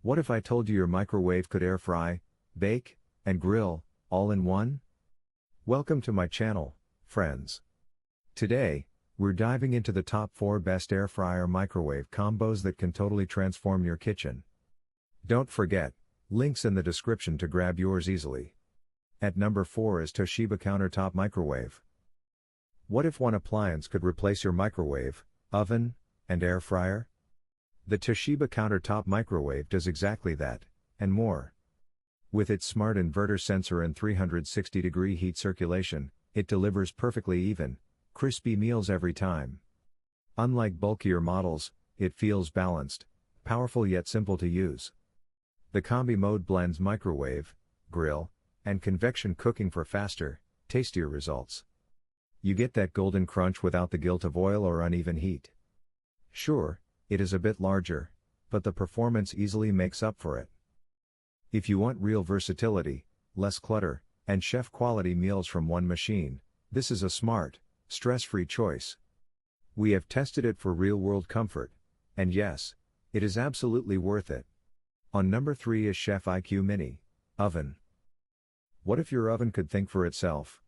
What if I told you your microwave could air fry, bake, and grill, all in one? Welcome to my channel, friends. Today, we're diving into the top 4 best air fryer microwave combos that can totally transform your kitchen. Don't forget, links in the description to grab yours easily. At number 4 is TOSHIBA Countertop Microwave. What if one appliance could replace your microwave, oven, and air fryer? The TOSHIBA Countertop Microwave does exactly that, and more. With its smart inverter sensor and 360-degree heat circulation, it delivers perfectly even, crispy meals every time. Unlike bulkier models, it feels balanced, powerful yet simple to use. The Combi mode blends microwave, grill, and convection cooking for faster, tastier results. You get that golden crunch without the guilt of oil or uneven heat. Sure, it is a bit larger, but the performance easily makes up for it. If you want real versatility, less clutter, and chef-quality meals from one machine, this is a smart, stress-free choice. We have tested it for real-world comfort, and yes, it is absolutely worth it. On number 3 is Chef IQ Mini Oven. What if your oven could think for itself?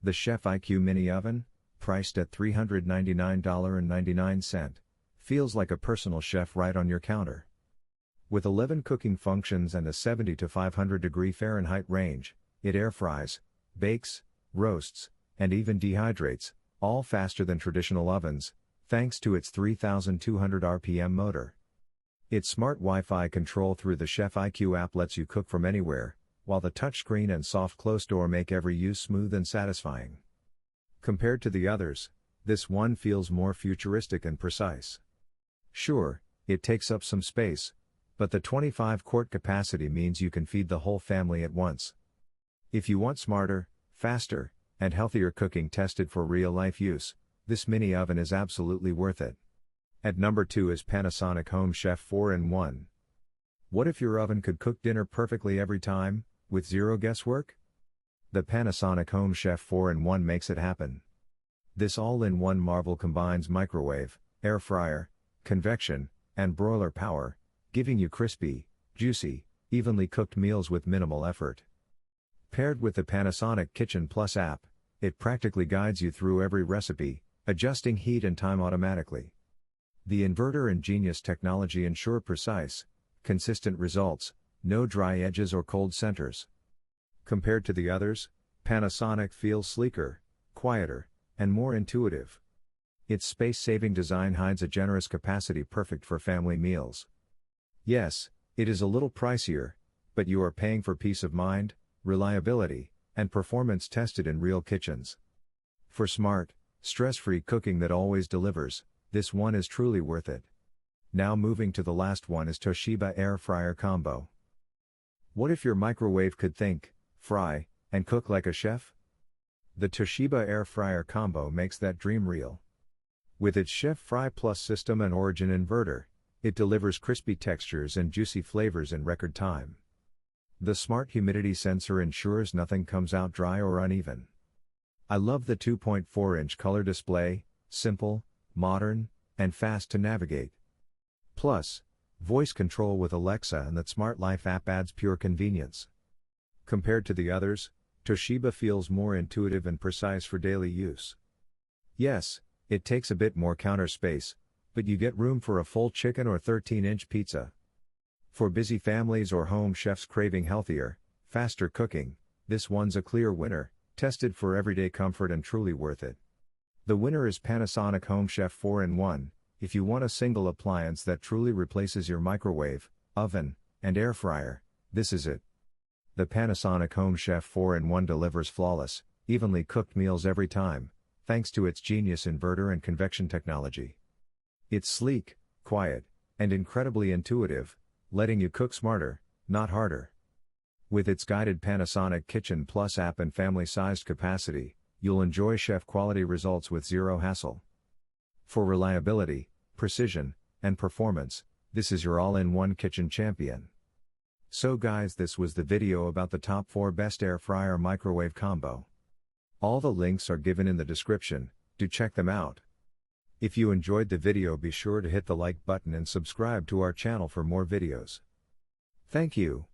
The Chef IQ Mini Oven, priced at $399.99, feels like a personal chef right on your counter. With 11 cooking functions and a 70 to 500 degree Fahrenheit range, it air fries, bakes, roasts, and even dehydrates, all faster than traditional ovens, thanks to its 3,200 RPM motor. Its smart Wi-Fi control through the Chef IQ app lets you cook from anywhere, while the touchscreen and soft close door make every use smooth and satisfying. Compared to the others, this one feels more futuristic and precise. Sure, it takes up some space, but the 25-quart capacity means you can feed the whole family at once. If you want smarter, faster, and healthier cooking tested for real-life use, this mini oven is absolutely worth it. At number 2 is Panasonic HomeChef 4-in-1. What if your oven could cook dinner perfectly every time, with zero guesswork? The Panasonic HomeChef 4-in-1 makes it happen. This all-in-one marvel combines microwave, air fryer, convection, and broiler power, giving you crispy, juicy, evenly cooked meals with minimal effort. Paired with the Panasonic Kitchen Plus app, it practically guides you through every recipe, adjusting heat and time automatically. The inverter and Genius technology ensure precise, consistent results, no dry edges or cold centers. Compared to the others, Panasonic feels sleeker, quieter, and more intuitive. Its space-saving design hides a generous capacity perfect for family meals. Yes, it is a little pricier, but you are paying for peace of mind, reliability, and performance tested in real kitchens. For smart, stress-free cooking that always delivers, this one is truly worth it. Now moving to the last one is TOSHIBA Air Fryer Combo. What if your microwave could think, fry, and cook like a chef? The TOSHIBA Air Fryer Combo makes that dream real. With its Chef Fry Plus system and Origin inverter, it delivers crispy textures and juicy flavors in record time. The smart humidity sensor ensures nothing comes out dry or uneven. I love the 2.4-inch color display, simple, modern, and fast to navigate. Plus, voice control with Alexa and the Smart Life app adds pure convenience. Compared to the others, TOSHIBA feels more intuitive and precise for daily use. Yes, it takes a bit more counter space, but you get room for a full chicken or 13-inch pizza. For busy families or home chefs craving healthier, faster cooking, this one's a clear winner, tested for everyday comfort and truly worth it. The winner is Panasonic HomeChef 4-in-1. If you want a single appliance that truly replaces your microwave, oven, and air fryer, this is it. The Panasonic HomeChef 4-in-1 delivers flawless, evenly cooked meals every time, thanks to its Genius inverter and convection technology. It's sleek, quiet, and incredibly intuitive, letting you cook smarter, not harder. With its guided Panasonic Kitchen Plus app and family-sized capacity, you'll enjoy chef-quality results with zero hassle. For reliability, precision, and performance, this is your all-in-one kitchen champion. So guys, this was the video about the top 4 best air fryer microwave combo. All the links are given in the description, do check them out. If you enjoyed the video, be sure to hit the like button and subscribe to our channel for more videos. Thank you.